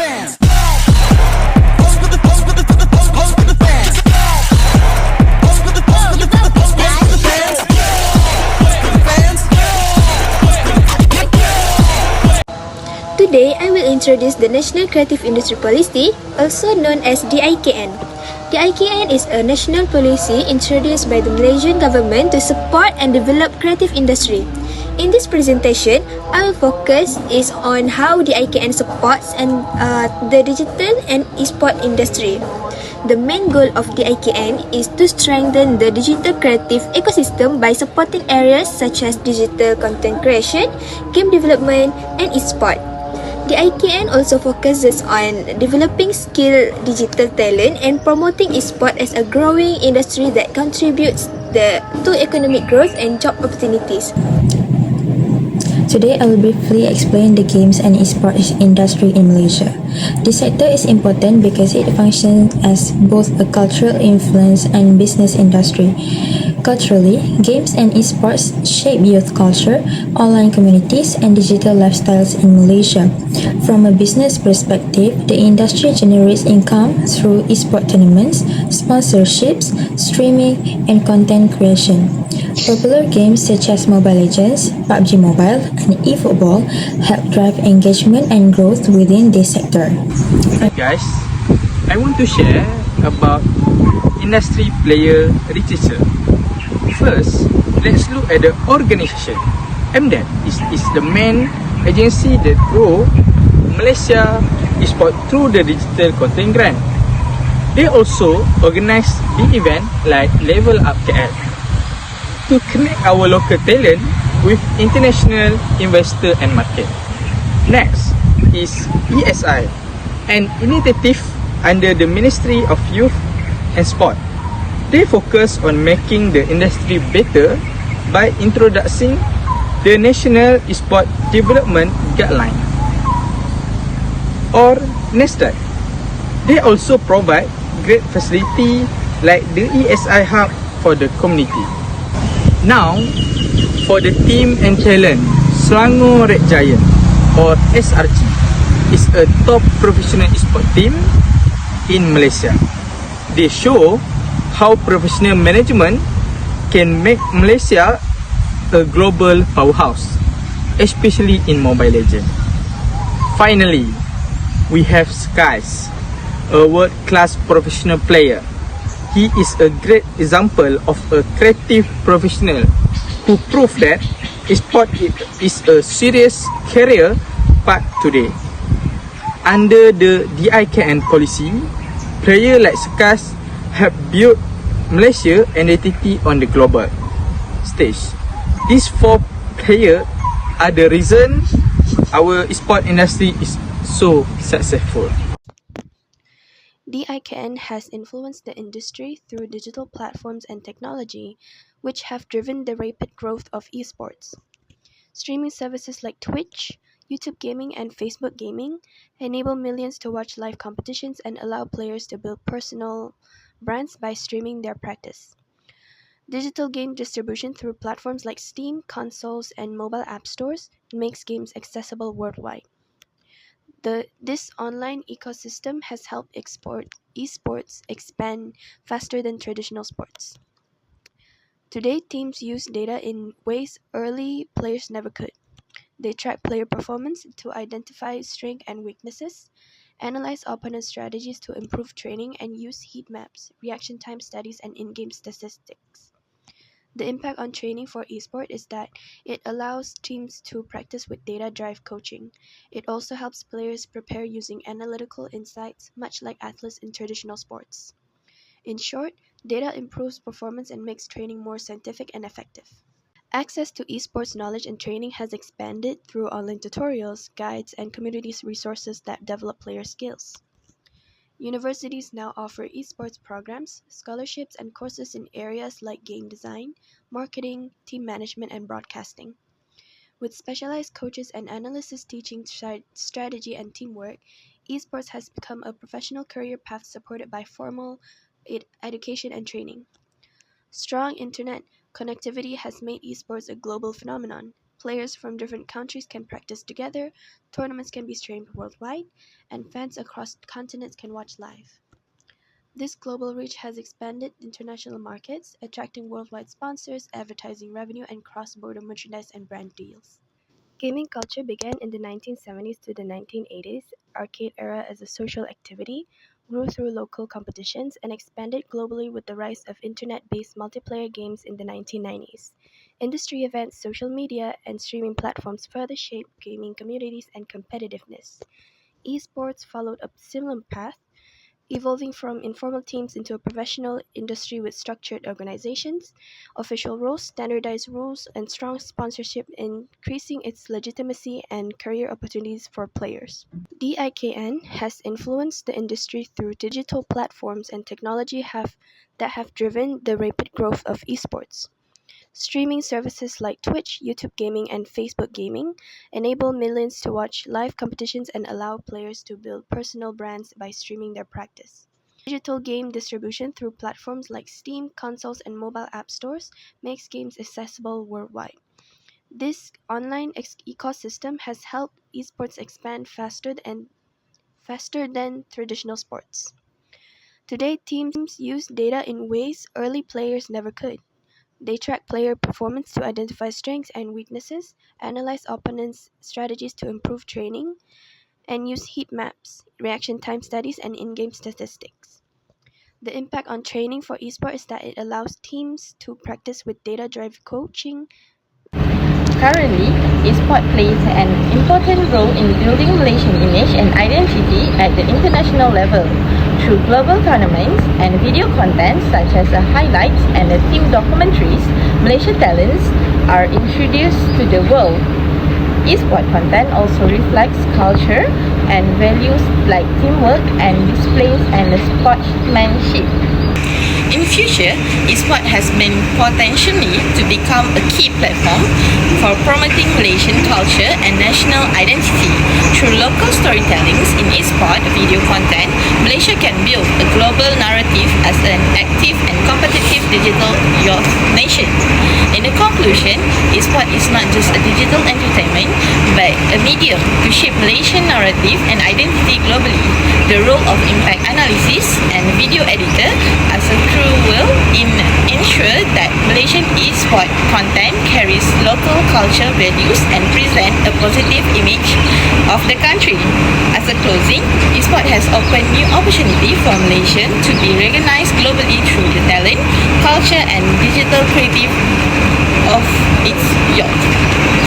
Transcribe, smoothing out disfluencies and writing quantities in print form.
fans. Pose for the pose for the for the pose pose for the fans. Pose for the pose for the for the pose pose for the fans. For the fans. Today, I will introduce the National Creative Industry Policy, also known as DIKN. DIKN is a national policy introduced by the Malaysian government to support and develop creative industry. In this presentation, our focus is on how DIKN supports the digital and e-sport industry. The main goal of DIKN is to strengthen the digital creative ecosystem by supporting areas such as digital content creation, game development, and e-sport. The IKN also focuses on developing skilled digital talent and promoting esports as a growing industry that contributes to economic growth and job opportunities. Today, I will briefly explain the games and esports industry in Malaysia. This sector is important because it functions as both a cultural influence and business industry. Culturally, games and esports shape youth culture, online communities, and digital lifestyles in Malaysia. From a business perspective, the industry generates income through esport tournaments, sponsorships, streaming, and content creation. Popular games such as Mobile Legends, PUBG Mobile, and eFootball help drive engagement and growth within this sector. Hi guys, I want to share about industry player register. First, let's look at the organization. MDET is the main agency that grow Malaysia esport through the digital content grant. They also organize big event like Level Up KL to connect our local talent with international investor and market. Next is ESI, an initiative under the Ministry of Youth and Sport. They focus on making the industry better by introducing the National Esport Development Guideline or NESDAG. They also provide great facility like the ESI Hub for the community. Now, for the team and talent, Selangor Red Giant or SRG is a top professional esport team in Malaysia. They show how professional management can make Malaysia a global powerhouse, especially in Mobile Legends. Finally, we have Skies, a world-class professional player. He is a great example of a creative professional who proved that esport is a serious career path today. Under the DIKN policy, players like Skies have built Malaysia identity on the global stage. These four players are the reason our esport industry is so successful. DIKN has influenced the industry through digital platforms and technology, which have driven the rapid growth of esports. Streaming services like Twitch, YouTube Gaming, and Facebook Gaming enable millions to watch live competitions and allow players to build personal brands by streaming their practice. Digital game distribution through platforms like Steam, consoles, and mobile app stores makes games accessible worldwide. This online ecosystem has helped esports expand faster than traditional sports. Today, teams use data in ways early players never could. They track player performance to identify strengths and weaknesses, analyze opponent strategies to improve training, and use heat maps, reaction time studies, and in-game statistics. The impact on training for esport is that it allows teams to practice with data-driven coaching. It also helps players prepare using analytical insights, much like athletes in traditional sports. In short, data improves performance and makes training more scientific and effective. Access to esports knowledge and training has expanded through online tutorials, guides, and community resources that develop player skills. Universities now offer esports programs, scholarships, and courses in areas like game design, marketing, team management, and broadcasting. With specialized coaches and analysts teaching strategy and teamwork, esports has become a professional career path supported by formal education and training. Strong internet connectivity has made esports a global phenomenon. Players from different countries can practice together, tournaments can be streamed worldwide, and fans across continents can watch live. This global reach has expanded international markets, attracting worldwide sponsors, advertising revenue, and cross-border merchandise and brand deals. Gaming culture began in the 1970s to the 1980s. Arcade era as a social activity, grew through local competitions, and expanded globally with the rise of internet-based multiplayer games in the 1990s. Industry events, social media, and streaming platforms further shaped gaming communities and competitiveness. Esports followed a similar path, evolving from informal teams into a professional industry with structured organizations, official roles, standardized rules, and strong sponsorship, increasing its legitimacy and career opportunities for players. DIKN has influenced the industry through digital platforms and technology that have driven the rapid growth of esports. Streaming services like Twitch, YouTube Gaming, and Facebook Gaming enable millions to watch live competitions and allow players to build personal brands by streaming their practice. Digital game distribution through platforms like Steam, consoles, and mobile app stores makes games accessible worldwide. This online ecosystem has helped esports expand faster than traditional sports. Today, teams use data in ways early players never could. They track player performance to identify strengths and weaknesses, analyze opponents' strategies to improve training, and use heat maps, reaction time studies, and in-game statistics. The impact on training for esports is that it allows teams to practice with data-driven coaching. Currently, esport plays an important role in building Malaysian image and identity at the international level. Through global tournaments and video content such as highlights and team documentaries, Malaysian talents are introduced to the world. Esport content also reflects culture and values like teamwork and displays and sportsmanship. In future, esport has been potentially to become a key platform for promoting Malaysian culture and national identity. Through local storytellings in esport video content, Malaysia can build a global narrative as an active and competitive digital youth nation. In the conclusion, esport is not just a digital entertainment, but a medium to shape Malaysian narrative and identity globally. The role of impact analysis and video editor as a crew will ensure that Malaysian esport content carries local culture values and present a positive image of the country. As a closing, esport has opened new opportunity for Malaysian to be recognized globally through the talent, culture and digital creative of its youth.